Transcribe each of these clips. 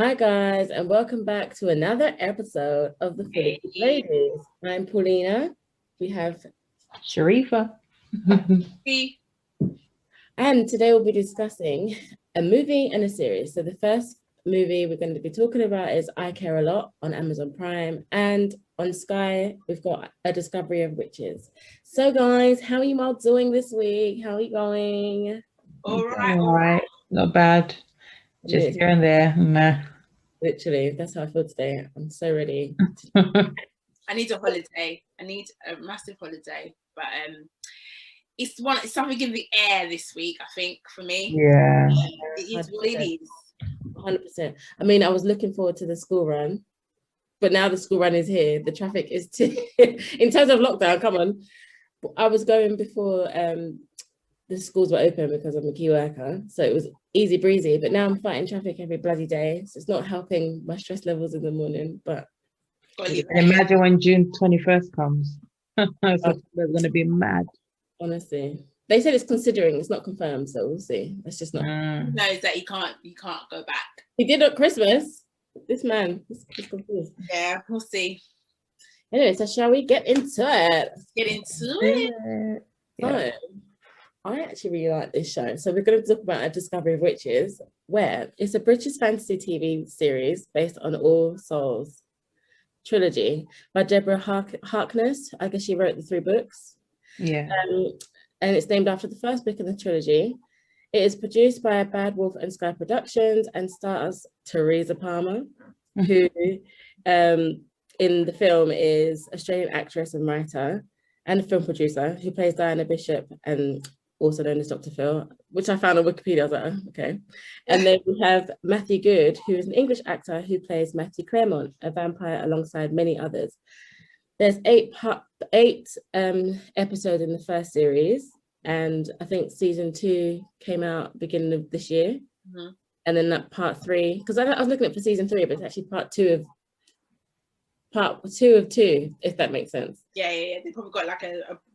Hi guys, and welcome back to another episode of the Hey. Fullygeekedladies. Ladies. I'm Paulina. We have, Sharifa. and today we'll be discussing a movie and a series. So the first movie we're going to be talking about is I Care a Lot on Amazon Prime, and on Sky we've got A Discovery of Witches. So guys, how are you all doing this week? How are you going? All All right. right, not bad. I mean, Just it's here and there. Meh. literally that's how I feel today. I'm so ready. I need a holiday. I need a massive holiday. But it's something in the air this week, I think, for me. Yeah. It is what it is. 100%. I mean, I was looking forward to the school run, but now the school run is here. The traffic is in terms of lockdown. Come on, I was going before the schools were open because I'm a key worker, so it was easy breezy. But now I'm fighting traffic every bloody day, so it's not helping my stress levels in the morning. But And imagine when June 21st comes. So there's going to be mad. honestly, they said it's considering, it's not confirmed, so we'll see. Let's just not. Who knows that you can't go back. He did at Christmas. This man, he's confused. Yeah, we'll see. Anyway, so shall we get into it? Let's get into it. So, I actually really like this show. So we're going to talk about A Discovery of Witches, where it's a British fantasy TV series based on All Souls trilogy by Deborah Harkness. I guess she wrote the 3 books. Yeah. And it's named after the first book in the trilogy. It is produced by Bad Wolf and Sky Productions and stars Teresa Palmer, who in the film is Australian actress and writer and a film producer who plays Diana Bishop and also known as Dr. Phil, which I found on Wikipedia. I was like, oh, okay. And then we have Matthew Good, who is an English actor who plays Matthew Claremont, a vampire alongside many others. There's 8 episodes in the first series, and I think season 2 came out beginning of this year. Mm-hmm. And then that part 3, because I was looking at for season 3, but it's actually part two of 2, if that makes sense. Yeah. They probably got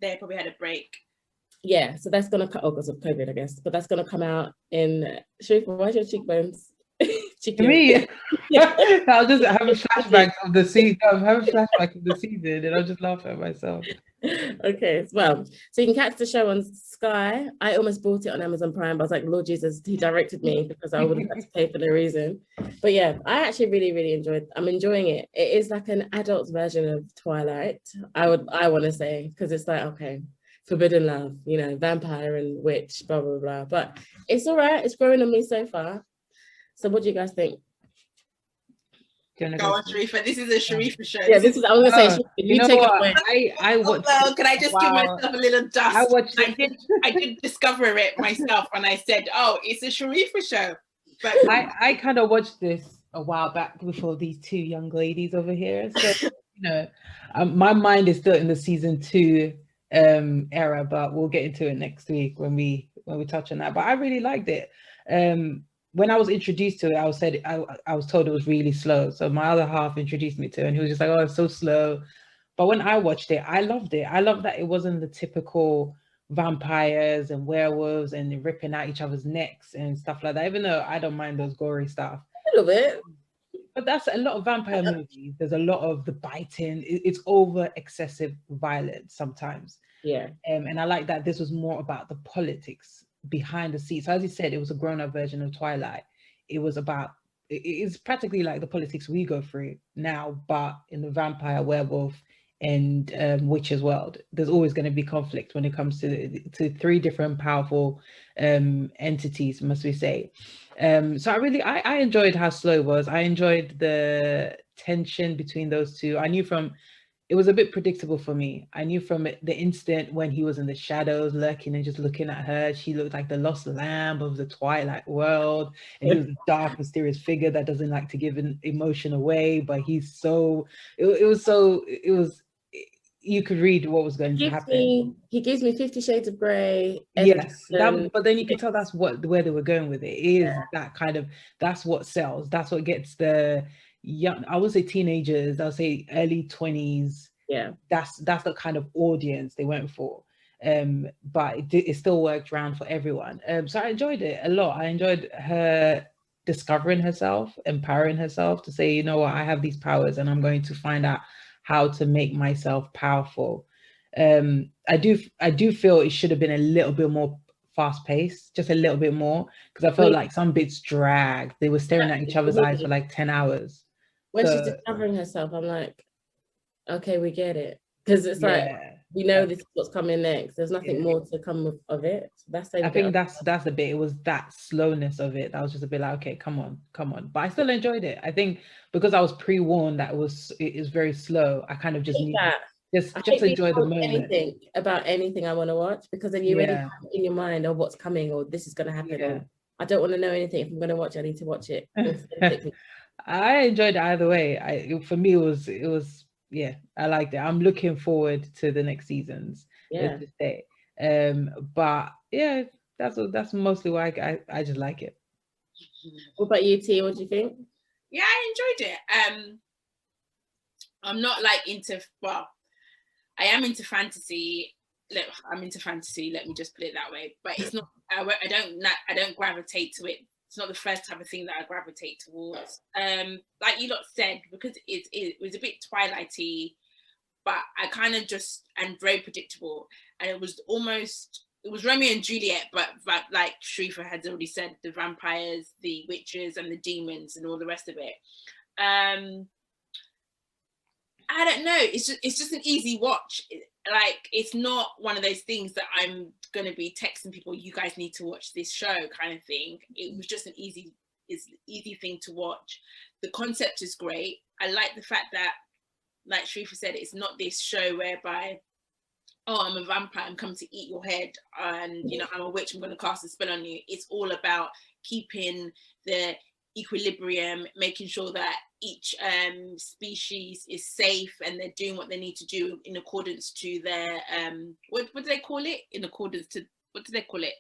they probably had a break. Yeah, so that's gonna cut because of COVID, I guess. But that's gonna come out in Sharifa, why's your cheekbones? Me, I was just having flashbacks of the season. I'm having flashbacks of the season, and I'll just laugh at myself. Okay, well, so you can catch the show on Sky. I almost bought it on Amazon Prime, but I was like, Lord Jesus, he directed me because I would have had to pay for no reason. But yeah, I actually really enjoyed. I'm enjoying it. It is like an adult version of Twilight. I want to say, because it's like, okay, forbidden love, you know, vampire and witch, blah blah blah. But it's all right. It's growing on me so far. So what do you guys think? Go on, Sharifa. This is a Sharifa show. Yeah, this is. I was gonna say, you know what? I watched. Well, can I just give myself a little dust? I watched. I did discover it myself, and I said, "Oh, it's a Sharifa show." But I kind of watched this a while back before these 2 young ladies over here. So my mind is still in the season 2 era, but we'll get into it next week when we touch on that. But I really liked it. When I was introduced to it, I was told it was really slow. So my other half introduced me to it, and he was just like, "Oh, it's so slow." But when I watched it, I loved it. I loved that it wasn't the typical vampires and werewolves and ripping out each other's necks and stuff like that. Even though I don't mind those gory stuff, a little bit. But that's a lot of vampire movies. There's a lot of the biting. It's over excessive violence sometimes. Yeah. And I like that this was more about the politics behind the scenes. So as you said, it was a grown-up version of Twilight. It was about, it's practically like the politics we go through now, but in the vampire, werewolf, and witches world. There's always going to be conflict when it comes to 3 different powerful entities, must we say. So I enjoyed how slow it was. I enjoyed the tension between those 2. It was a bit predictable for me. I knew from the instant when he was in the shadows lurking and just looking at her, she looked like the lost lamb of the Twilight world. And he was a dark, mysterious figure that doesn't like to give an emotion away, but he's so, you could read what was going to happen. He gives me 50 Shades of Grey. Yes, but then you can tell that's where they were going with it. It is that kind of, that's what sells. That's what gets the young, I would say teenagers, I'll say early 20s. Yeah, that's the kind of audience they went for. But it still worked around for everyone. So I enjoyed it a lot. I enjoyed her discovering herself, empowering herself to say, you know what, I have these powers and I'm going to find out how to make myself powerful. I do feel it should have been a little bit more fast paced, just a little bit more, because I felt like some bits dragged. They were staring at each other's eyes for like 10 hours. When she's discovering herself, I'm like, okay, we get it. Because it's like, we know this is what's coming next. There's nothing more to come of it. So that's I think that's the bit. It was that slowness of it that was just a bit like, okay, come on. But I still enjoyed it. I think because I was pre-warned that it is very slow, I kind of just need just enjoy the moment. About anything I want to watch, because then you already have in your mind of what's coming, or this is going to happen, or I don't want to know anything. If I'm going to watch it, I need to watch it. I enjoyed it either way. For me, it was I liked it. I'm looking forward to the next seasons. Let's just say. But yeah, that's mostly why I just like it. What about you, T? What do you think? Yeah, I enjoyed it. I'm not like into, well, I am into fantasy. Look, I'm into fantasy, let me just put it that way. But it's not, I don't gravitate to it. It's not the first type of thing that I gravitate towards. Like you lot said, because it was a bit Twilighty, but I kind of just, and very predictable. And it was Romeo and Juliet, but like Sharifa had already said, the vampires, the witches, and the demons, and all the rest of it. I don't know. It's just an easy watch. Like, it's not one of those things that I'm going to be texting people, you guys need to watch this show kind of thing. It was just an easy thing to watch. The concept is great. I like the fact that, like Sharifa said, it's not this show whereby, oh, I'm a vampire, I'm coming to eat your head, and you know, I'm a witch, I'm going to cast a spell on you. It's all about keeping the equilibrium, making sure that each species is safe and they're doing what they need to do in accordance to their what do they call it? In accordance to, what do they call it?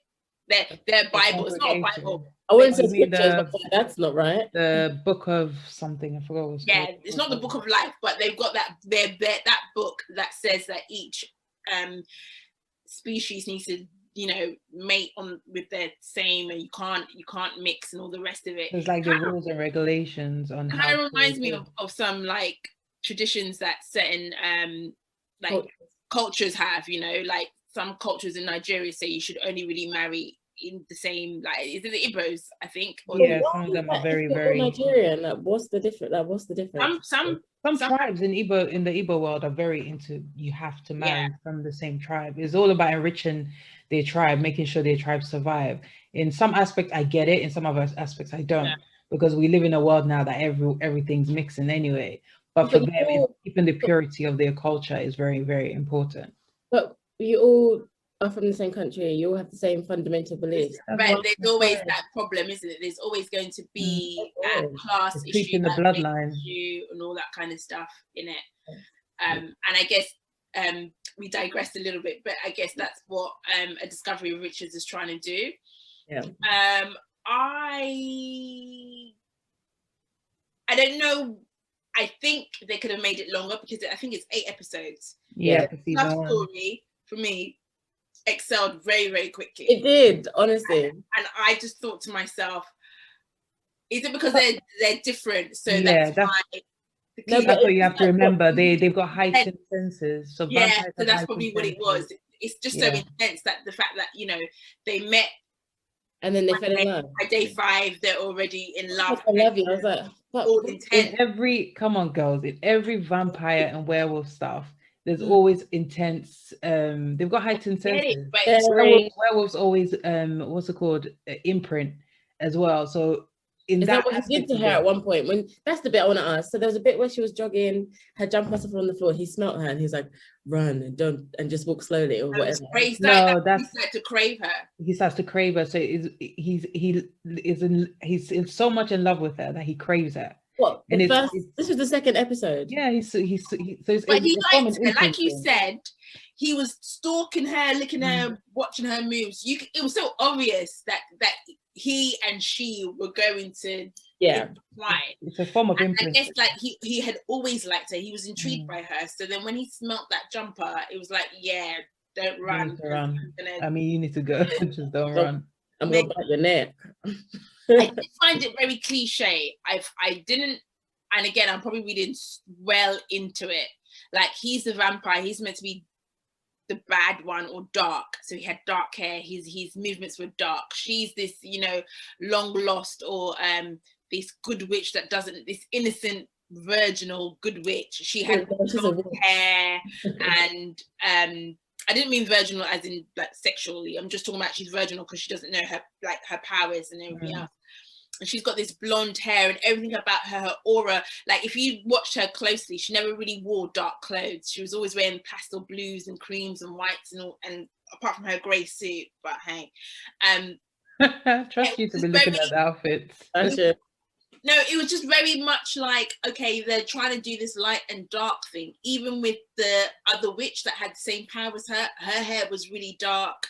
Their Bible. It's not a Bible. I wouldn't say scriptures, but that's not right. The book of something, I forgot what it was. It's not the book of life, but they've got that that book that says that each species needs to, you know, mate on with their same, and you can't mix and all the rest of it. There's like the rules and regulations on how. Kind of reminds me of some like traditions that certain like cultures have, you know, like some cultures in Nigeria say you should only really marry in the same, like, is it the Igbos, I think? Or some of them are very Nigerian. Like, what's the difference? Some tribes in the Igbo world are very into, you have to marry from the same tribe. It's all about enriching their tribe, making sure their tribe survive. In some aspects I get it, in some other aspects I don't, because we live in a world now that everything's mixing anyway. But for them, keeping the purity of their culture is very, very important. But you all are from the same country, you all have the same fundamental beliefs. But there's always that problem, isn't it? There's always going to be that class issue, the bloodline issue, and all that kind of stuff in it. And I guess we digressed a little bit, but I guess that's what A Discovery of Riches is trying to do. I don't know. I think they could have made it longer, because I think it's 8 episodes. Love Story for me excelled very, very quickly. It did, honestly. And I just thought to myself, is it because they're different? So that's why. That's what you have to remember. They've got heightened senses. So so that's probably what it was. It's just so intense that the fact that, you know, they met and then they fell in love. By day 5, they're already in love. I love you. I was like, all intense. Come on, girls, in every vampire and werewolf stuff, there's always intense. They've got heightened senses. Werewolves always what's it called? Imprint as well. So is that what he did to her at one point? When that's the bit I want to ask. So there was a bit where she was jogging, her jump herself on the floor. He smelt her and he's like, "Run and just walk slowly," or whatever. He started to crave her. He starts to crave her. So he's so much in love with her that he craves her. What? This was the 2nd episode. But he liked her, like you said. He was stalking her, licking her, watching her moves. It was so obvious that he and she were going to intertwine. It's a form of influence. I guess like he had always liked her. He was intrigued by her. So then when he smelt that jumper, it was like, don't run. I mean, you need to go. Just don't run. I'm gonna bite your neck. I did find it very cliche. I didn't, and again, I'm probably reading well into it. Like, he's the vampire. He's meant to be the bad one, or dark. So he had dark hair. His movements were dark. She's this, you know, long lost, or this good witch that doesn't, this innocent virginal good witch. She had long hair, and I didn't mean virginal as in like sexually. I'm just talking about she's virginal because she doesn't know her, like, her powers and everything else. And she's got this blonde hair, and everything about her aura, like, if you watched her closely, she never really wore dark clothes. She was always wearing pastel blues and creams and whites and all, and apart from her grey suit. But hey, trust you to be looking at the outfits. No, it was just very much like, okay, they're trying to do this light and dark thing. Even with the other witch that had the same power as her hair was really dark,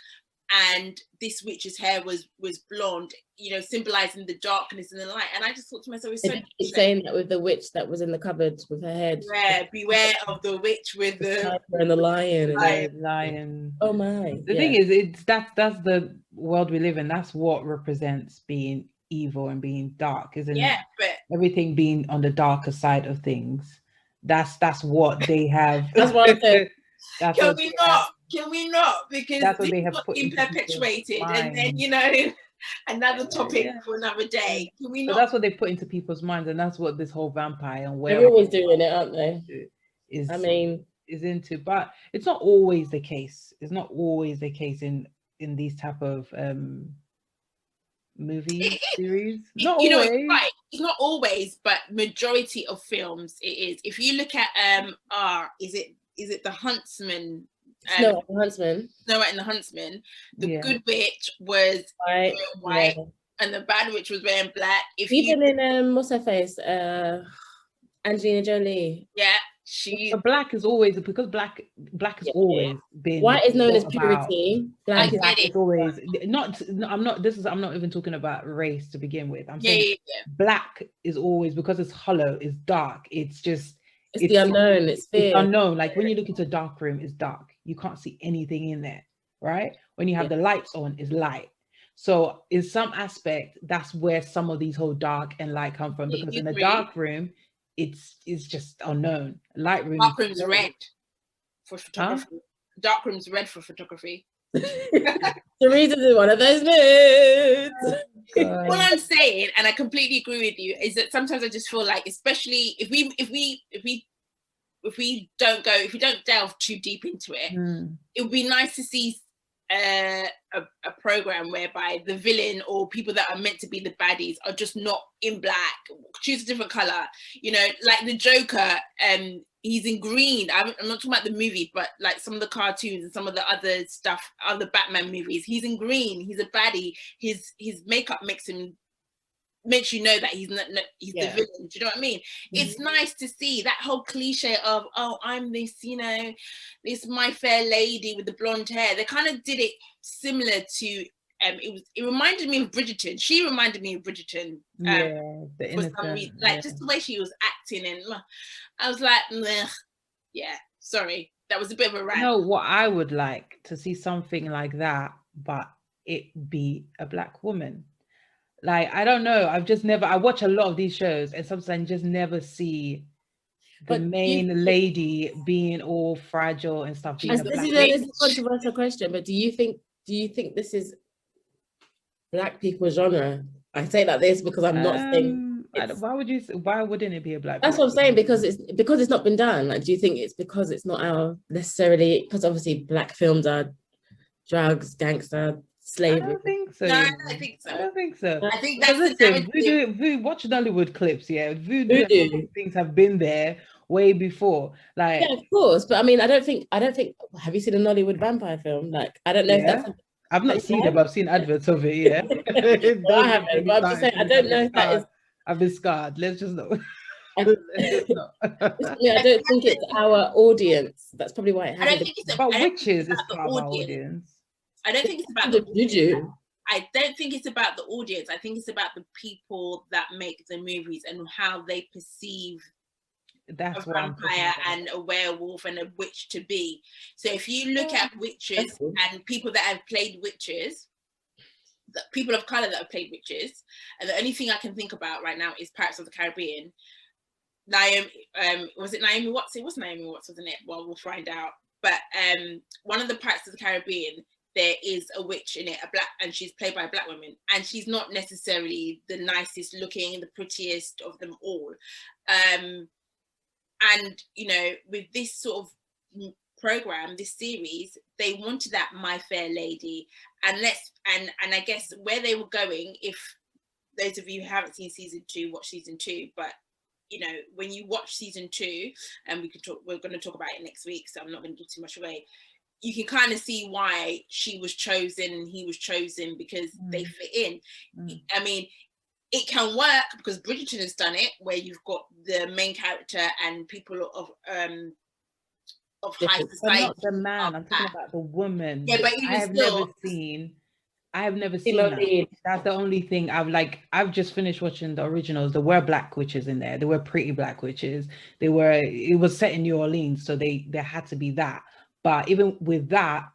and this witch's hair was blonde, you know, symbolizing the darkness and the light. And I just thought to myself, it's saying that with the witch that was in the cupboard with her head. Yeah, beware of the witch with the and the lion. Lion. Oh my! The thing is, that's the world we live in. That's what represents being evil and being dark, isn't it? But everything being on the darker side of things. That's what they have. That's what I said. Can we not? Because that's what they have put been perpetuated, and then, you know, another topic for another day. Can we not? But that's what they put into people's minds, and that's what this whole vampire and they're always doing it, aren't they? Is into, but it's not always the case. It's not always the case in these type of movie series. Not you always. Know, right. It's not always, but majority of films it is. If you look at is it The Huntsman? Snow White and the Huntsman. Snow White and the Huntsman. The good witch was white, and the bad witch was wearing black. In what's her face? Angelina Jolie. Yeah. Black is always, because black has always been. White is known as purity. Black is always I'm not even talking about race to begin with. I'm saying black is always, because it's hollow, it's dark, it's the unknown, it's fear. It's unknown. Like, when you look into a dark room, it's dark. You can't see anything in there, right? When you have the lights on, it's light. So in some aspect, that's where some of these whole dark and light come from, because in a dark room, it's just unknown. Light room. Dark room's red for photography. Huh? Dark room's red for photography. Teresa's is one of those moods. All I'm saying, and I completely agree with you, is that sometimes I just feel like, especially if we don't delve too deep into it, it would be nice to see a program whereby the villain or people that are meant to be the baddies are just not in black. Choose a different color, you know, like the Joker. He's in green. I'm not talking about the movie, but like some of the cartoons and some of the other stuff, other Batman movies. He's in green. He's a baddie. His makeup makes you know that he's the villain. Do you know what I mean? It's nice to see that whole cliche of, oh, I'm this, you know, this My Fair Lady with the blonde hair. They kind of did it similar to it reminded me of Bridgerton. She reminded me of Bridgerton. For some reason, like just the way she was acting, and I was like, sorry, that was a bit of a rant. No, what I would like to see something like that, but it be a black woman. Like, I don't know. I watch a lot of these shows, and sometimes I just never see the main lady being all fragile and stuff. This is a controversial question, but do you think this is black people's genre? I say like this because I'm not saying. Why wouldn't it be a black? That's what I'm saying, because it's not been done. Like, do you think it's because it's not our necessarily? Because obviously black films are drugs, gangster, slavery. I don't think so. No, I don't think so. I don't think so. I think that's we watch Nollywood clips. Yeah, voodoo things have been there way before. Like, yeah, of course, but I mean, I don't think. Have you seen a Nollywood vampire film? Like, I don't know if that's. I've not seen it, but I've seen adverts of it. Yeah, I haven't. But I'm just saying, I don't know if that is. I've been scarred. Let's just not. I don't think it's our audience. That's probably why it hasn't. I don't think it's about witches. It's part of our audience. I don't think it's about the audience. I don't think it's about the audience. I think it's about the people that make the movies and how they perceive a vampire and a werewolf and a witch to be. So if you look at witches and people that have played witches, people of color that have played witches, and the only thing I can think about right now is Pirates of the Caribbean. Naomi, was it Naomi Watts? It was Naomi Watts, wasn't it? Well, we'll find out. But one of the Pirates of the Caribbean, there is a witch in it, a black, and she's played by a black woman, and she's not necessarily the nicest looking, the prettiest of them all. And you know, with this sort of program, this series, they wanted that My Fair Lady, and I guess where they were going, if those of you who haven't seen season 2, watch season 2, but you know, when you watch season 2, and we're going to talk about it next week, so I'm not going to give too much away, you can kind of see why she was chosen and he was chosen, because they fit in. I mean, it can work because Bridgerton has done it, where you've got the main character and people of high society. Not the man, I'm talking about the woman. Yeah, but I have never seen that. That's the only thing I've just finished watching the originals. There were black witches in there. There were pretty black witches. It was set in New Orleans, so there had to be that. But even with that,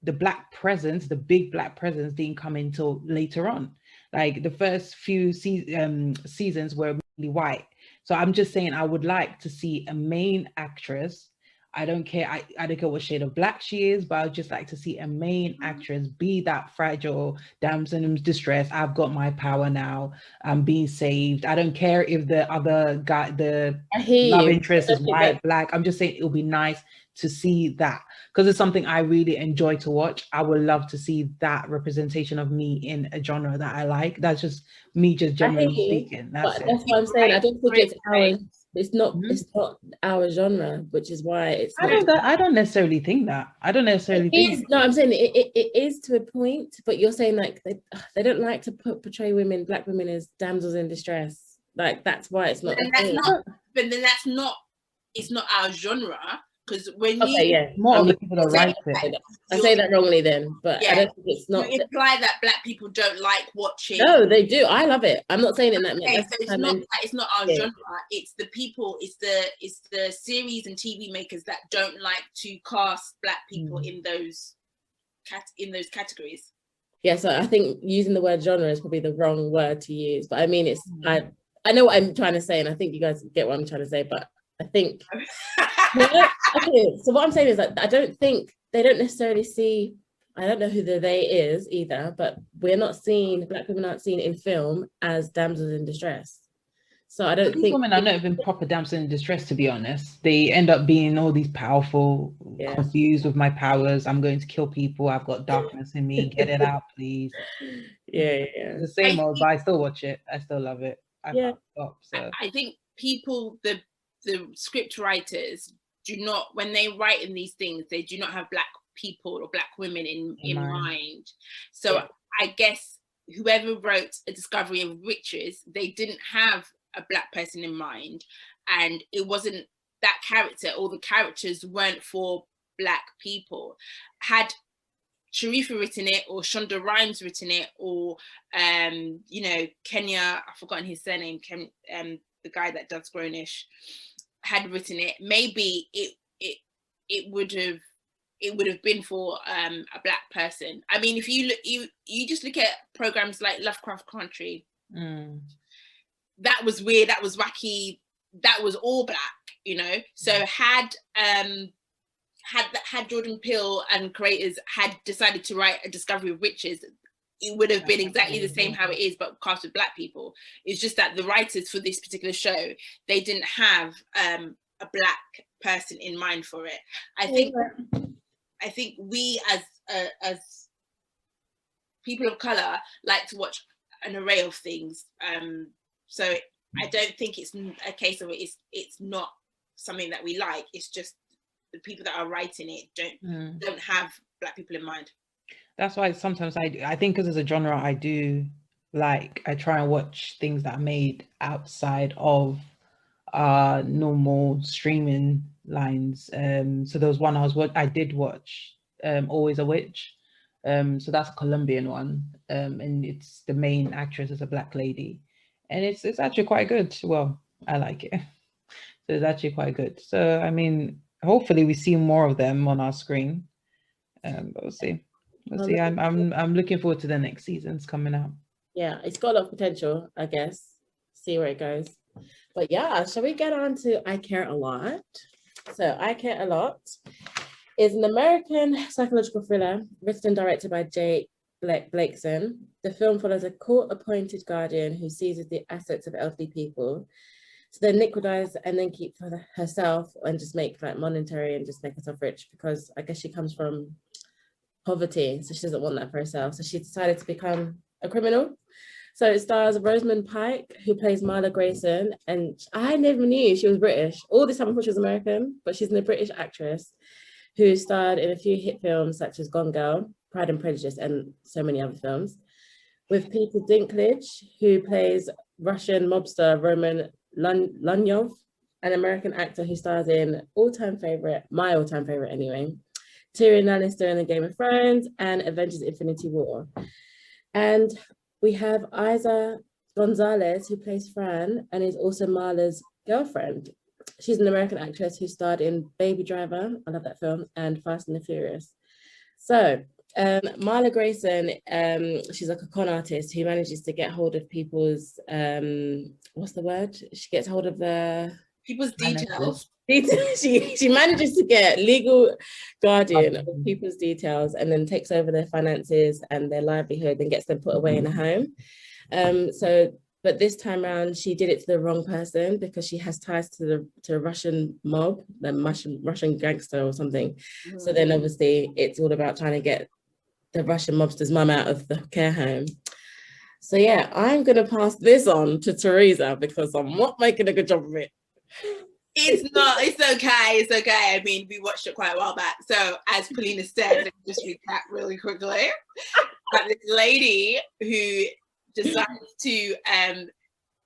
the black presence, the big black presence, didn't come until later on. Like the first few seasons were really white. So I'm just saying, I would like to see a main actress. I don't care. I don't care what shade of black she is, but I'd just like to see a main actress be that fragile damsel in distress. I've got my power now. I'm being saved. I don't care if the other guy, the love interest is white, black. I'm just saying it'll be nice to see that, because it's something I really enjoy to watch. I would love to see that representation of me in a genre that I like. That's just me, just generally speaking. That's what I'm saying. I don't think it's ours. It's not our genre, which is why it's. I don't necessarily think that. I don't necessarily think. No, I'm saying it is to a point, but you're saying like they don't like to portray black women as damsels in distress. Like that's why it's not. But then that's not. It's not our genre. Because when more of the people that write it. I say that wrongly then, but I don't think it's not. You imply that black people don't like watching. No, they do. I love it. I'm not saying it in that. Okay, so it's not our genre. It's the people. It's the series and TV makers that don't like to cast black people in those categories. Yeah, so I think using the word genre is probably the wrong word to use. But I mean, it's I know what I'm trying to say, and I think you guys get what I'm trying to say. But I think. Okay, so what I'm saying is that I don't think they don't necessarily see. I don't know who the they is either, but black women aren't seen in film as damsels in distress. So I don't think women are not even proper damsels in distress, to be honest. They end up being all these powerful, confused with my powers. I'm going to kill people. I've got darkness in me. Get it out, please. Yeah. It's the same old, but I still watch it. I still love it. I can't stop. So I think people, the script writers, do not, when they write in these things, they do not have black people or black women in mind. So I guess whoever wrote A Discovery of Witches, they didn't have a black person in mind, and it wasn't that character, or the characters weren't for black people. Had Sharifa written it, or Shonda Rhimes written it, or you know, Kenya, I've forgotten his surname, the guy that does Grownish, had written it, maybe it would have been for a black person. I mean, if you look, you just look at programs like Lovecraft Country, that was weird, that was wacky, that was all black, you know. So had Jordan Peele and creators had decided to write A Discovery of Witches, it would have been exactly the same how it is, but cast with black people. It's just that the writers for this particular show, they didn't have a black person in mind for it. I think we as people of color like to watch an array of things. So I don't think it's a case of it's not something that we like. It's just the people that are writing it don't have black people in mind. That's why sometimes I think, because as a genre, I try and watch things that are made outside of normal streaming lines. So there was one I did watch, Always a Witch. So that's a Colombian one, and it's the main actress is a black lady, and it's actually quite good. Well, I like it. So it's actually quite good. So I mean, hopefully we see more of them on our screen, but we'll see. We'll see. I'm looking forward to the next seasons coming out. Yeah, it's got a lot of potential, I guess. See where it goes. But yeah, shall we get on to I Care a Lot? So I Care a Lot is an American psychological thriller written and directed by Jay Blakeson. The film follows a court-appointed guardian who seizes the assets of elderly people to then liquidize and then keep for herself and just make like monetary and just make herself rich, because I guess she comes from poverty, so she doesn't want that for herself. So she decided to become a criminal. So it stars Rosamund Pike, who plays Marla Grayson, and I never knew she was British. All this time I thought she was American, but she's a British actress who starred in a few hit films such as Gone Girl, Pride and Prejudice, and so many other films. With Peter Dinklage, who plays Russian mobster Roman Lunyov, an American actor who stars in my all-time favorite anyway, Tyrion Lannister in the Game of Thrones and Avengers Infinity War. And we have Isa Gonzalez, who plays Fran and is also Marla's girlfriend. She's an American actress who starred in Baby Driver, I love that film, and Fast and the Furious. So Marla Grayson, she's like a con artist who manages to get hold of people's, what's the word? She gets hold of the... People's details. She manages to get legal guardian of people's details and then takes over their finances and their livelihood and gets them put away in a home. But this time around, she did it to the wrong person because she has ties to the Russian mob, the Russian gangster or something. Mm-hmm. So then obviously it's all about trying to get the Russian mobster's mum out of the care home. So yeah, I'm going to pass this on to Teresa because I'm not making a good job of it. It's not, it's okay. I mean, we watched it quite a while back. So as Paulina said, let me just recap really quickly. This lady who decides to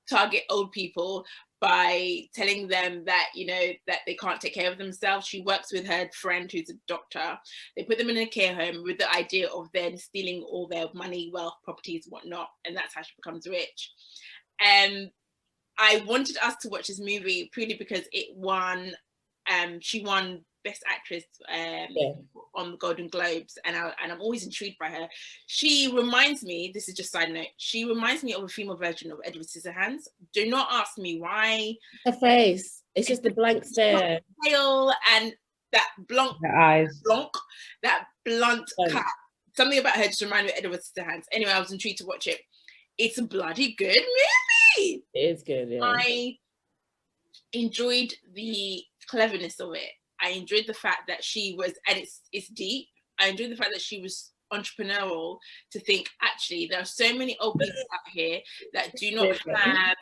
target old people by telling them that, you know, that they can't take care of themselves. She works with her friend who's a doctor. They put them in a care home with the idea of then stealing all their money, wealth, properties, whatnot. And that's how she becomes rich. I wanted us to watch this movie purely because it won, she won Best Actress on the Golden Globes, and I'm always intrigued by her. She reminds me, this is just side note, she reminds me of a female version of Edward Scissorhands. Do not ask me why. Her face, it's just the blank stare. Tail and that blunt eyes. That blunt cut. Something about her just reminded me of Edward Scissorhands. Anyway, I was intrigued to watch it. It's a bloody good movie. It is good, yeah. I enjoyed the cleverness of it. I enjoyed the fact that she was, and it's deep. I enjoyed the fact that she was entrepreneurial to think, actually, there are so many old people out here that do not have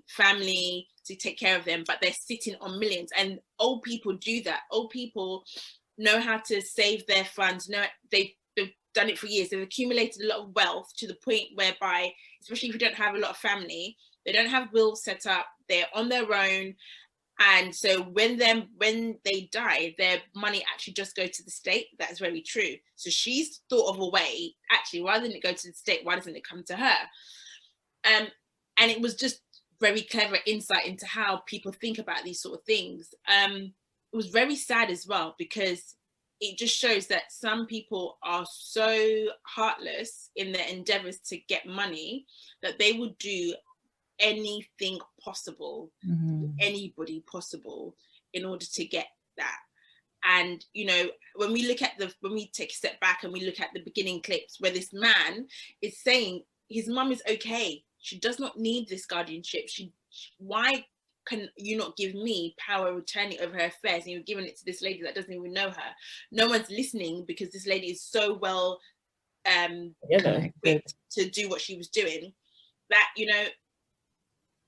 family to take care of them, but they're sitting on millions. And old people do that. Old people know how to save their funds. They've done it for years. They've accumulated a lot of wealth to the point whereby, especially if you don't have a lot of family, they don't have wills set up, they're on their own. And so when they die, their money actually just go to the state. That's very true. So she's thought of a way, actually, why didn't it go to the state? Why doesn't it come to her? And it was just very clever insight into how people think about these sort of things. It was very sad as well, because it just shows that some people are so heartless in their endeavors to get money that they would do anything possible, anybody possible, in order to get that. And you know, when we take a step back and we look at the beginning clips where this man is saying his mum is okay, she does not need this guardianship, why can you not give me power of attorney over her affairs, and you're giving it to this lady that doesn't even know her? No one's listening because this lady is so well equipped to do what she was doing, that, you know,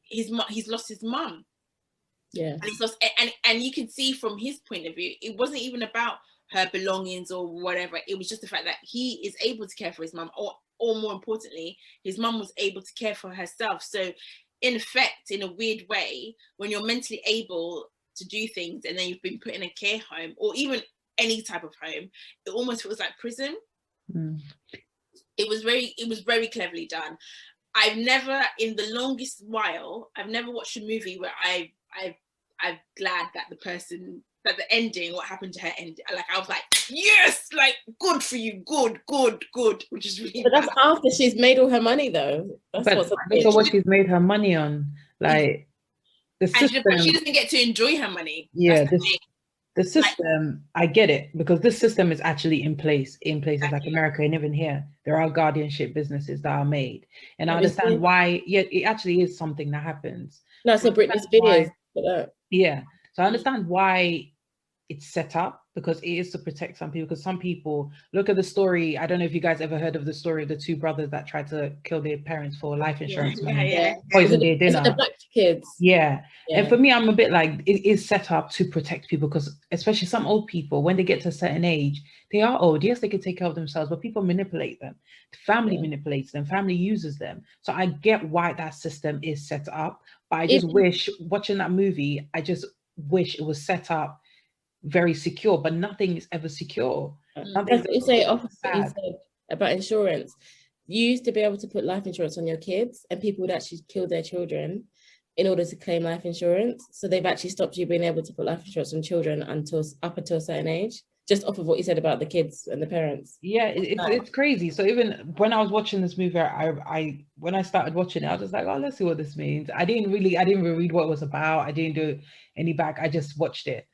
he's lost his mum. Yeah. And he's lost, and you can see from his point of view, it wasn't even about her belongings or whatever. It was just the fact that he is able to care for his mum, or more importantly, his mum was able to care for herself. So in effect, in a weird way, when you're mentally able to do things and then you've been put in a care home or even any type of home, it almost feels like prison. It was very cleverly done. I've never, in the longest while, I've never watched a movie where I'm glad that the person Like the ending, what happened to her end, like I was like, yes, like good for you, good, which is really But that's bad. after she's made all her money, though. That's But what's look at what she's made her money on. Like the system. But she doesn't get to enjoy her money. Yeah, That's the thing. the system, I get it, because this system is actually in places Exactly. like America, and even here, there are guardianship businesses that are made. And I understand why, yeah, it actually is something that happens. No, so Britney Spears. Yeah. So I understand why it's set up, because it is to protect some people. Because some people, look at the story. I don't know if you guys ever heard of the story of the two brothers that tried to kill their parents for life insurance money, poison their dinner. The black kids. Yeah. And for me, I'm a bit like, it is set up to protect people, because especially some old people, when they get to a certain age, they are old. Yes, they can take care of themselves, but people manipulate them. The family manipulates them. Family uses them. So I get why that system is set up. But I just wish, watching that movie, I just wish it was set up very secure, but nothing is ever secure. That's what you say, opposite you said about insurance. You used to be able to put life insurance on your kids, and people would actually kill their children in order to claim life insurance. So they've actually stopped you being able to put life insurance on children up until a certain age, just off of what you said about the kids and the parents. Yeah, it's crazy. So even when I was watching this movie, I when I started watching it, I was just like, oh, let's see what this means. I didn't even read what it was about. I didn't do any back. I just watched it.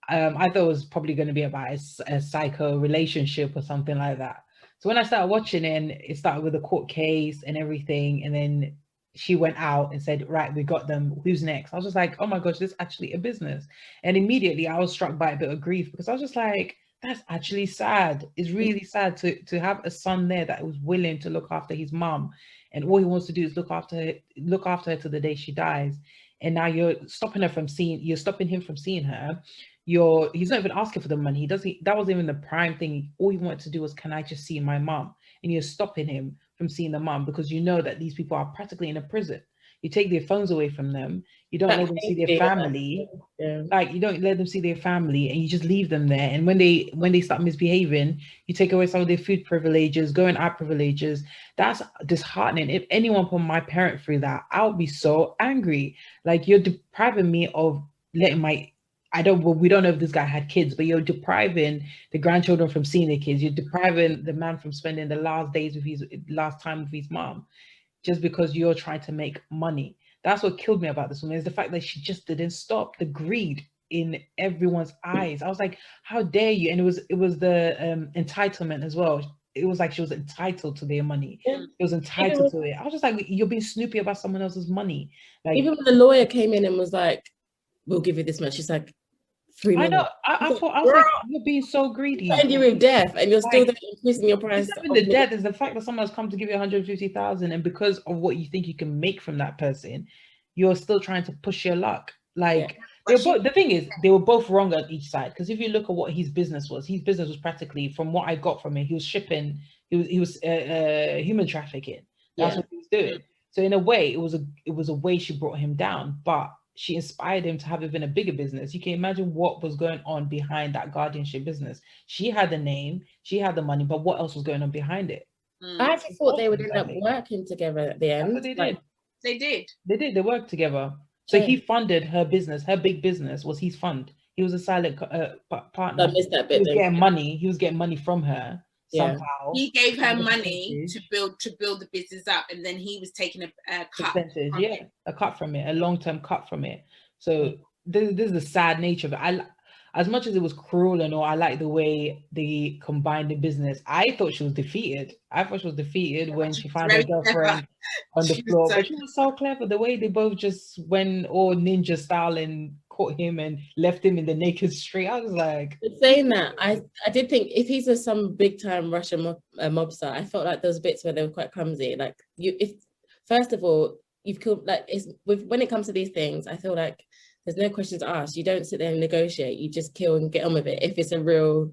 I thought it was probably going to be about a psycho relationship or something like that. So when I started watching it, and it started with a court case and everything, and then she went out and said, right, we got them, who's next? I was just like, oh my gosh, this is actually a business. And immediately I was struck by a bit of grief, because I was just like, that's actually sad. It's really sad to have a son there that was willing to look after his mom, and all he wants to do is look after her to the day she dies. And now you're stopping him from seeing her. He's not even asking for the money. That wasn't even the prime thing. All he wanted to do was, can I just see my mom? And you're stopping him from seeing the mom, because you know that these people are practically in a prison. You take their phones away from them. You don't let them see their family. Like, you don't let them see their family, and you just leave them there. And when they start misbehaving, you take away some of their food privileges, going out privileges. That's disheartening. If anyone put my parent through that, I would be so angry. Like, you're depriving me of letting we don't know if this guy had kids, but you're depriving the grandchildren from seeing their kids. You're depriving the man from spending the last time with his mom, just because you're trying to make money. That's what killed me about this woman, is the fact that she just didn't stop. The greed in everyone's eyes. I was like, how dare you? And it was the entitlement as well. It was like she was entitled to their money. She was entitled to it. I was just like, you're being snoopy about someone else's money. Like, even when the lawyer came in and was like, we'll give you this much, she's like, 3 million. I know. I thought, I was like, you're being so greedy. And you're with death, and you're still increasing your price. It's not even the death, is the fact that someone has come to give you 150,000, and because of what you think you can make from that person, you're still trying to push your luck. Like, the thing is, they were both wrong on each side. Because if you look at what his business was practically, from what I got from it, he was shipping, he was human trafficking. That's what he was doing. So in a way, it was a way she brought him down, but she inspired him to have even a bigger business. You can imagine what was going on behind that guardianship business. She had the name, she had the money, but what else was going on behind it? I actually thought they would end up working together at the end. They did. They worked together. So he funded her business. Her big business was his fund. He was a silent partner. I missed that bit. He was getting money from her. Somehow he gave her money to build the business up, and then he was taking a cut percentage, a cut from it, a long-term cut from it. So this is the sad nature of it. As much as it was cruel and all, I like the way they combined the business. I thought she was defeated. When she found her girlfriend on the floor. But she was so clever. The way they both just went all ninja style and caught him and left him in the naked street. I was like, saying that, I did think if he's some big time Russian mobster, I felt like those bits where they were quite clumsy. Like, first of all, you've killed, like, when it comes to these things, I feel like there's no questions asked. You don't sit there and negotiate. You just kill and get on with it. If it's a real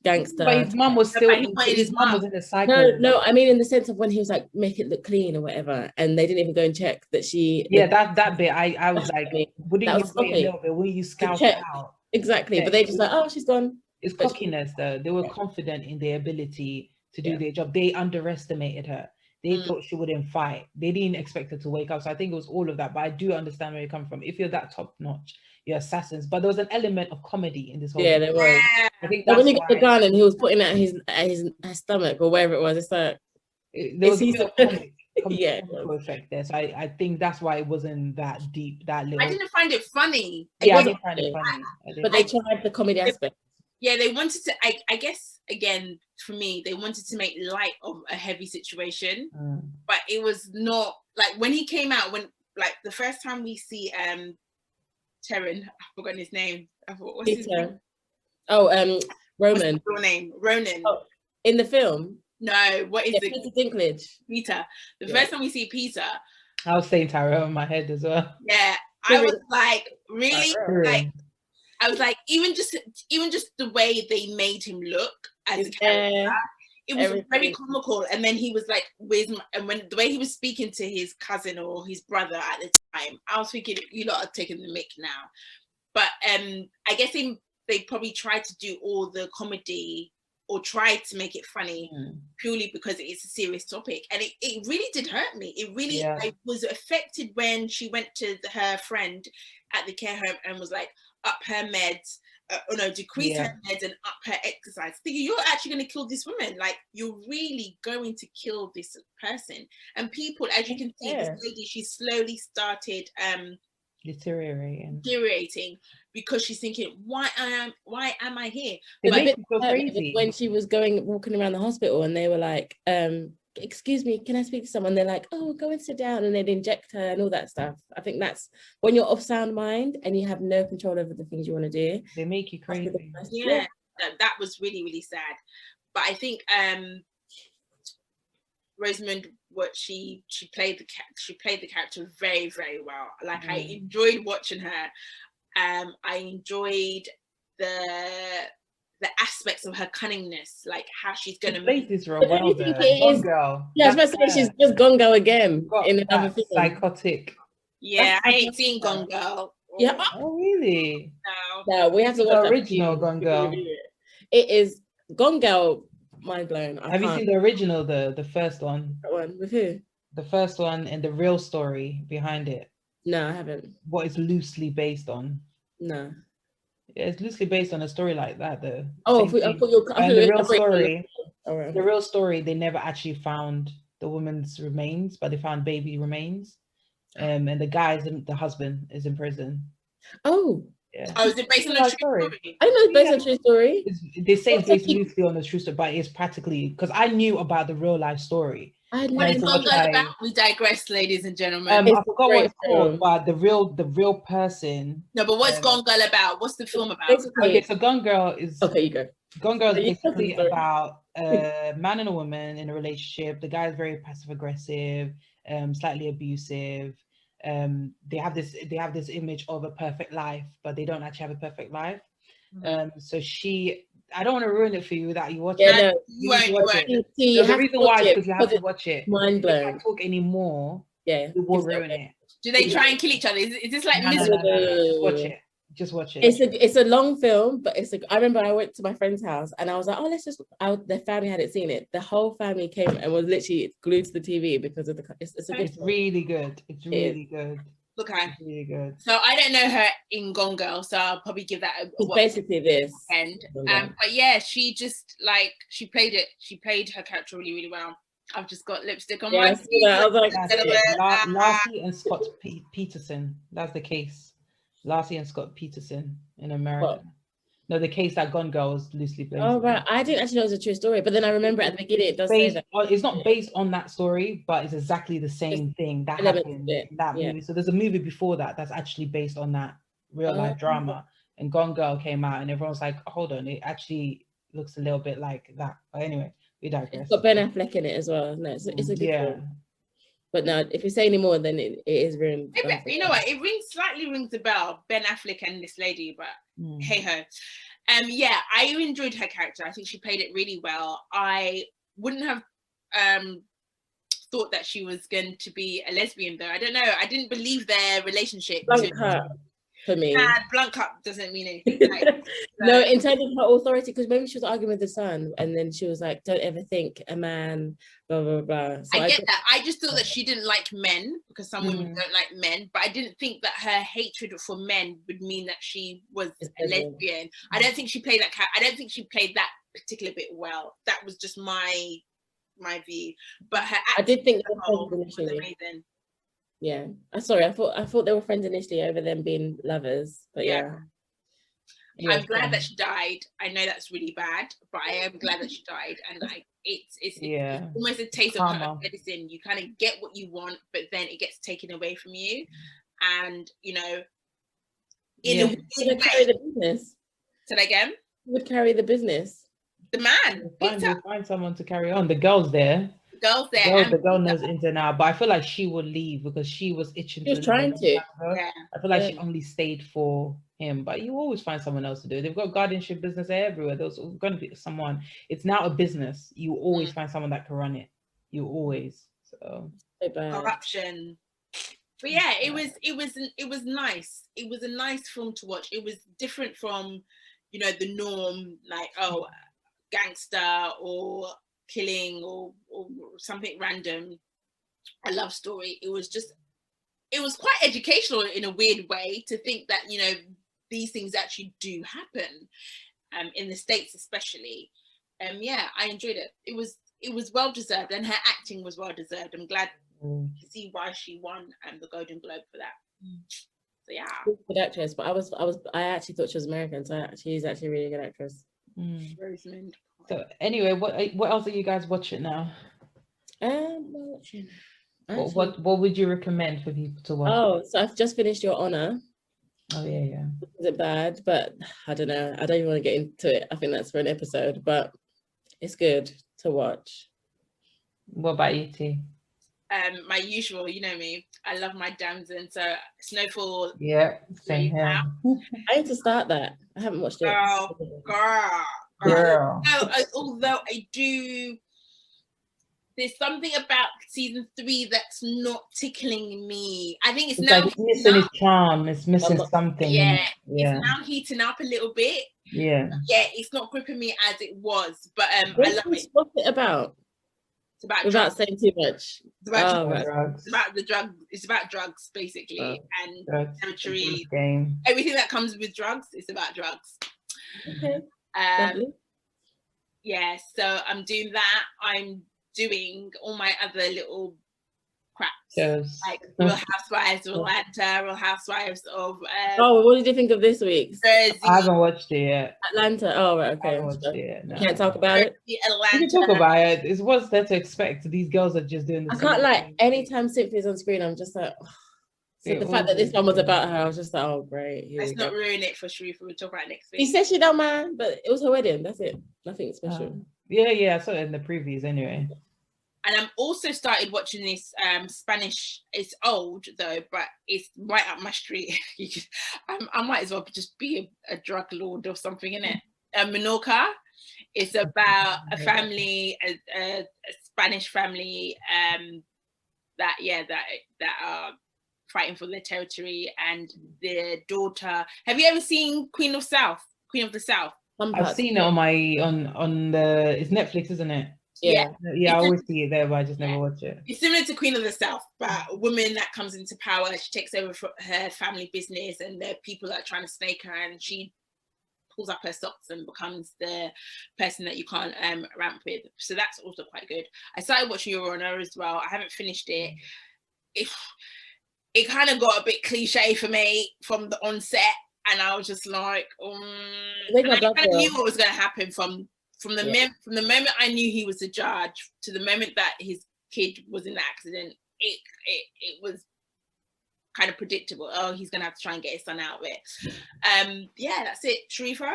gangster. But his mum was still his mum was in a cycle. No, I mean in the sense of when he was like, make it look clean or whatever, and they didn't even go and check that she. Yeah, that bit I was like, wouldn't you wait a little bit? Wouldn't you scout it out? Exactly, but they just like, oh, she's gone. It's cockiness though. They were confident in their ability to do their job. They underestimated her. They thought she wouldn't fight. They didn't expect her to wake up. So I think it was all of that. But I do understand where you come from. If you're that top notch, you're assassins. But there was an element of comedy in this whole Yeah, there was. I think But that's when he got the why gun and he was putting it at his stomach or wherever it was, it's like there was a bit of comic yeah. effect there. So I think that's why it wasn't that deep, that little. I didn't find it funny. Yeah, I didn't find it funny. But they tried the comedy aspect. Yeah, they wanted to, I guess, again, for me, they wanted to make light of a heavy situation, but it was not, like, when he came out, when, like, the first time we see Terran, I've forgotten his name. What's his name? Oh, Roman. What's his real name? Ronan. Oh, in the film? No, what is it? Peter Dinklage. Peter. The first time we see Peter. I was saying Tyrell in my head as well. Yeah, I was like, really? Like, I was like, even just the way they made him look as a character, it was very comical. And then he was like, and when the way he was speaking to his cousin or his brother at the time, I was thinking, you lot are taking the mick now. But I guess they probably tried to do all the comedy or tried to make it funny purely because it's a serious topic. And it really did hurt me. It really, I was affected when she went to her friend at the care home and was like, up her meds, decrease her meds and up her exercise. Thinking, you're actually going to kill this woman. Like, you're really going to kill this person. And people, as you can see, this lady, she slowly started deteriorating because she's thinking, why am I here? When she was walking around the hospital and they were like, excuse me, can I speak to someone? They're like, oh, go and sit down, and they'd inject her and all that stuff. I think that's when you're of sound mind and you have no control over the things you want to do. They make you crazy. Yeah, that was really, really sad. But I think Rosamund, what she played the character very, very well. Like, I enjoyed watching her. I enjoyed the aspects of her cunningness, like how she's going to make this role well. Gone Girl. Yeah, I was about to say she's just Gone Girl again in another film. Psychotic. Yeah, I ain't seen Gone Girl. Yeah. Oh, really? No, we have to watch the original Gone Girl. It is Gone Girl. Mind blown. Have you seen the original, the first one? That one with who? The first one and the real story behind it. No, I haven't. What it's loosely based on? No. Yeah, it's loosely based on a story like that, though. Oh, the real story. The real story, they never actually found the woman's remains, but they found baby remains. And the husband is in prison. Oh. Yeah. Oh, is it based on a true story? I know it's based on a true story. They say it's based loosely on a true story, but it's practically, because I knew about the real life story. What is Gone Girl about? We digress, ladies and gentlemen. I forgot what it's called, but the real person. No, but what's Gone Girl about? What's the film about? Okay, so Gone Girl is. Okay, you go. Gone Girl is basically about a man and a woman in a relationship. The guy is very passive aggressive, slightly abusive. They have this image of a perfect life, but they don't actually have a perfect life. So I don't want to ruin it for you without you watching it. You won't. The reason why is because you have to watch it. Mind blown. If I talk anymore, it will ruin it. Do they try and kill each other? Is this like miserable? No. Just watch it. It's a long film, but I remember I went to my friend's house and I was like, oh, their family hadn't seen it. The whole family came and was literally glued to the TV because of it's really good. It's really good. Okay. It's really good. So I don't know her in Gone Girl, so I'll probably give that a watch. Basically this. But yeah, she just she played her character really, really well. I've just got lipstick on my teeth. I was like, Lassie and Scott Peterson. That's the case. Lassie and Scott Peterson in America. What? No, the case that Gone Girl was loosely based. Oh right, I didn't actually know it was a true story, but then I remember at the beginning it does say that it's not based on that story, but it's exactly the same thing that happened in that movie. So there's a movie before that's actually based on that real life drama, and Gone Girl came out, and everyone's like, hold on, it actually looks a little bit like that. But anyway, we digress. It's got Ben Affleck in it as well. No, it's a good film. But no, if you say any more, then it is ruined. You know what? It slightly rings a bell, Ben Affleck and this lady, but hey ho. Yeah, I enjoyed her character. I think she played it really well. I wouldn't have thought that she was going to be a lesbian, though. I don't know. I didn't believe their relationship. for me. And blunt cup doesn't mean anything. Like, No, in terms of her authority, because maybe she was arguing with the son, and then she was like, "Don't ever think a man, blah blah blah." So I get that. I just thought that she didn't like men, because some women don't like men, but I didn't think that her hatred for men would mean that she was a lesbian. I don't think she played that. I don't think she played that particular bit well. That was just my view. But her I did think they were was friends initially. amazing. Yeah, I thought they were friends initially over them being lovers, but yeah. I'm glad that she died. I know that's really bad, but I am glad that she died. And like it's almost a taste of her medicine. You kind of get what you want, but then it gets taken away from you. And in a weird carry the business. Say that again. Who would carry the business? The man. You'll find someone to carry on. The girl's there. The girl knows ins and out, but I feel like she would leave because she was itching. She was trying to. Yeah. I feel like she only stayed for him, but you always find someone else to do it. They've got guardianship business everywhere. There's going to be someone. It's now a business. You always find someone that can run it. You always. So corruption. But yeah, it was nice. It was a nice film to watch. It was different from the norm, like gangster or killing or something random, a love story. It was quite educational in a weird way to think that these things actually do happen in the States especially. I enjoyed it. It was well deserved, and her acting was well deserved. I'm glad to see why she won the Golden Globe for that. So yeah, good actress. But I actually thought she was American, so she's actually a really good actress. Rosamund. So anyway, what else are you guys watching now? Watching. What would you recommend for people to watch? Oh, so I've just finished Your Honor. Oh yeah. Is it bad? But I don't know. I don't even want to get into it. I think that's for an episode, but it's good to watch. What about you, T? My usual, you know me. I love my Damson. So Snowfall. Yeah, same here. I need to start that. I haven't watched it. Girl. Although I do, there's something about season 3 that's not tickling me. I think it's now like missing its charm. It's missing something. Yeah, it's now heating up a little bit. Yeah, it's not gripping me as it was. But I love it. What's it about? It's about without saying too much. It's about drugs. It's about the drug. It's about drugs basically, and territory. Game. Everything that comes with drugs. It's about drugs. Okay. Yeah, so I'm doing that. I'm doing all my other little craps, like Real Housewives of Atlanta, Real Housewives of. What did you think of this week's? I haven't watched it yet. Atlanta. Oh, right, okay. I haven't watched it yet. No. You can't talk about it. Atlanta. You can talk about it. It's what's there to expect. These girls are just doing. I can't like anytime Cynthia's on screen. I'm just like. So the fact that this one was about her, I was just like, oh great. Let's not ruin it for Sharifa. We'll talk about it next week. She said she don't mind, but it was her wedding. That's it. Nothing special. Yeah. I saw it in the previews anyway. And I'm also started watching this Spanish. It's old though, but it's right up my street. I might as well just be a drug lord or something in it. Menorca. It's about a family, a Spanish family that are fighting for their territory, and their daughter. Have you ever seen Queen of the South? I've seen it on the. It's Netflix, isn't it? Yeah. I always see it there, but I just never watch it. It's similar to Queen of the South, but a woman that comes into power, she takes over her family business, and there are people that are trying to snake her, and she pulls up her socks and becomes the person that you can't ramp with. So that's also quite good. I started watching Your Honor as well. I haven't finished it. It kind of got a bit cliche for me from the onset, and I was just like, I kind of knew what was going to happen from the moment I knew he was the judge to the moment that his kid was in the accident. It was kind of predictable. Oh, he's going to have to try and get his son out of it. That's it. Sharifa?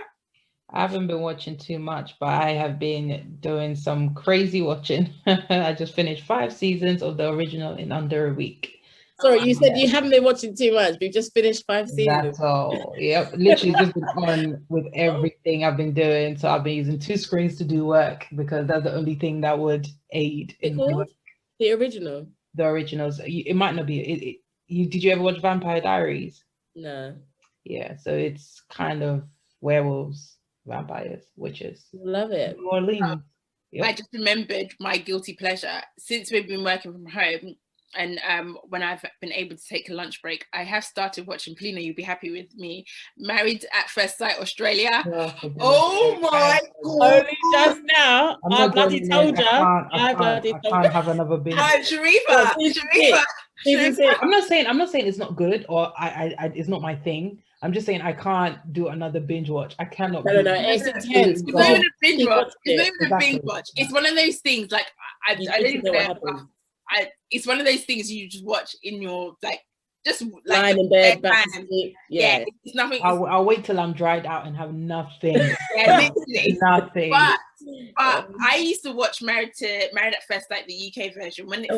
I haven't been watching too much, but I have been doing some crazy watching. I just finished 5 seasons of the original in under a week. Sorry, you said you haven't been watching too much, but you've just finished 5 seasons. That's all. Yep, literally just been on with everything I've been doing. So I've been using 2 screens to do work because that's the only thing that would aid in work. The original? The originals. It might not be. Did you ever watch Vampire Diaries? No. Yeah, so it's kind of werewolves, vampires, witches. Love it. New Orleans. I just remembered my guilty pleasure. Since we've been working from home, and when I've been able to take a lunch break, I have started watching, Polina, you'll be happy with me, Married at First Sight Australia. Oh my God. Only just now. I bloody told you. I can't have another binge. Sharifa. I'm not saying it's not good or I it's not my thing. I'm just saying I can't do another binge watch. I cannot. No, it's intense. It's not even a binge watch. It's not even a binge watch. It's one of those things like I don't know. It's one of those things you just watch in your just lying in bed, back to sleep. Yeah, it's nothing. I'll wait till I'm dried out and have nothing. Yeah, literally. Nothing. But I used to watch Married at First Sight, the UK version, when it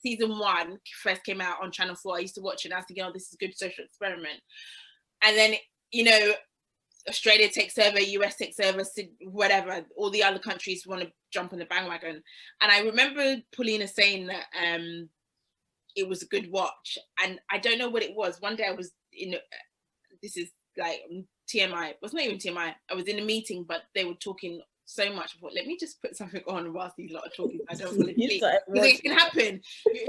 season 1 first came out on Channel 4. I used to watch it and I was thinking, oh, this is a good social experiment. And then, you know, Australia takes over, US takes over, whatever, all the other countries want to jump on the bandwagon. And I remember Paulina saying that it was a good watch, and I don't know what it was. One day I was in this is like TMI, it wasn't even TMI, I was in a meeting, but they were talking so much. I thought, let me just put something on whilst these lot are talking. I don't want to sleep, because it can happen,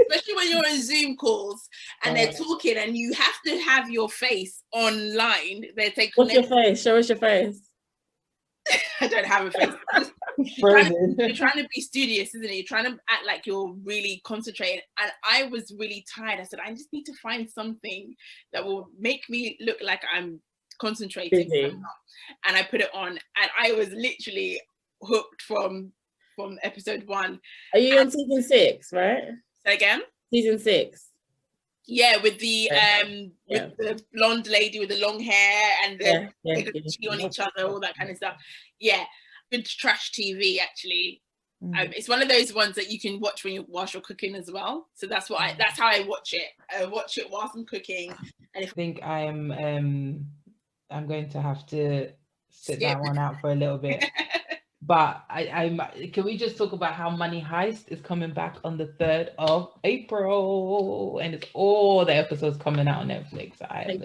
especially when you're on Zoom calls and they're talking and you have to have your face online. They're taking. What's your face? Show us your face. I don't have a face. You're trying to be studious, isn't it? You're trying to act like you're really concentrating. And I was really tired. I said, I just need to find something that will make me look like I'm concentrating. And I put it on, and I was literally hooked from episode 1. Are you on season 6, right? Say again? Season 6. Yeah, with the the blonde lady with the long hair and they cheat on each other, all that kind of stuff. Yeah, good trash TV actually. It's one of those ones that you can watch whilst you're cooking as well. So that's how I watch it. I watch it whilst I'm cooking. And I think I'm going to have to sit that one out for a little bit. But can we just talk about how Money Heist is coming back on the 3rd of April, and it's all the episodes coming out on Netflix. I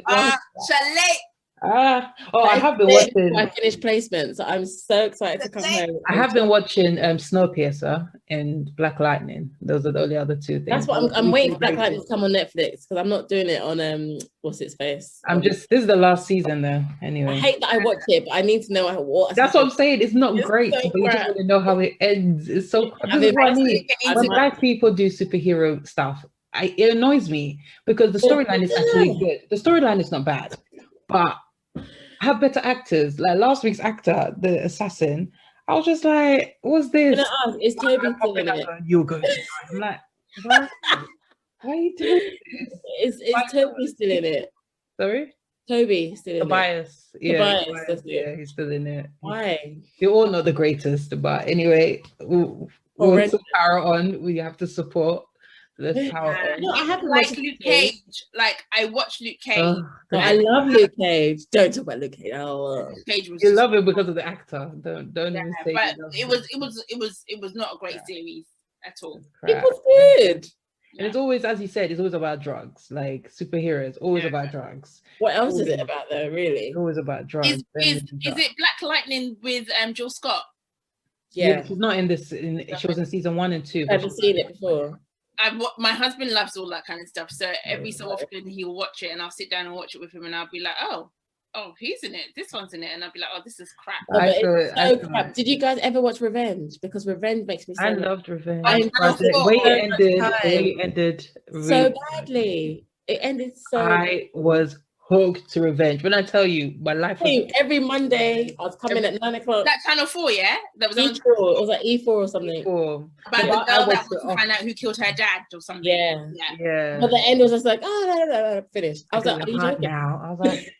have been watching my finished placement, so I'm so excited to come home. I have been watching Snowpiercer and Black Lightning. Those are the only other 2 things. That's what I'm waiting for Black Lightning to come on Netflix, because I'm not doing it on what's its face. This is the last season though. Anyway, I hate that I watch it, but I need to know what. That's what I'm saying. It's not great, but you just want to know how it ends. It's so. This is what I need. When Black people do superhero stuff, it annoys me, because the storyline is actually good. The storyline is not bad, but have better actors. Like last week's actor, the assassin, I was just like, what's this? Is Toby still in it? You're good. I'm like, why are you doing this? Is Toby still in it? Sorry? Toby still in Tobias. it? Yeah, Tobias, yeah, he's still in it. Why? You're all not the greatest, but anyway, we'll power on. We have to support. Let's power on. No, I haven't like Luke Cage. Like I watched Luke Cage. I love Luke Cage. Don't talk about Luke Cage. Luke Cage was. You love it because of the actor. Don't even say. But it was not a great series at all. It was good. And it's always, as you said, it's always about drugs. Like superheroes, always about drugs. What else is it about though? Really, it's always about drugs. Is it Black Lightning with Jill Scott? Yeah, she's not in this. She was in season 1 and 2. I've seen it before. My husband loves all that kind of stuff, so every so often he'll watch it, and I'll sit down and watch it with him, and I'll be like, oh, who's in it? This one's in it, and I'll be like, oh, this is crap. Crap. Did you guys ever watch Revenge? Because Revenge makes me so. I loved Revenge. The way it ended so badly. It ended so. I was hooked to Revenge. When I tell you, my life was... Every Monday, I was coming at 9 o'clock. That Channel 4, yeah? That was E4. It was like E4 or something. About the girl that wants to find out who killed her dad or something. Yeah. But the end was just like, no, finished. I was like, are you joking? Now. I was like...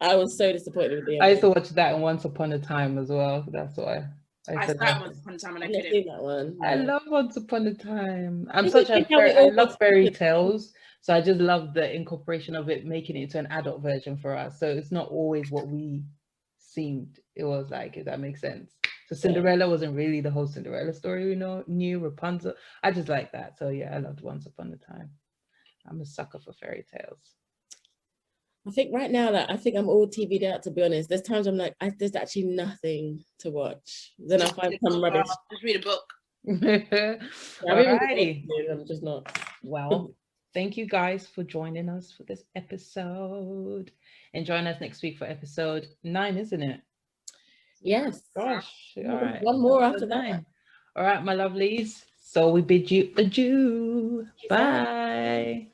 I was so disappointed with the end. I used to watch that in Once Upon a Time as well. That's why. I started Once Upon a Time and I couldn't. Seen that one. I love Once Upon a Time. I love fairy tales. So I just love the incorporation of it, making it into an adult version for us. So it's not always what we seemed it was like, if that makes sense. So Cinderella wasn't really the whole Cinderella story we knew, Rapunzel. I just like that. So yeah, I loved Once Upon a Time. I'm a sucker for fairy tales. I think right now, like, I think I'm all TV'd out, to be honest. There's times I'm like, there's actually nothing to watch. Then I find some rubbish. Just read a book. Alrighty. I'm just not. Well, thank you guys for joining us for this episode. And join us next week for episode 9, isn't it? Yes. Gosh. All right. One more after Episode 9. that. All right, my lovelies. So we bid you adieu. Bye.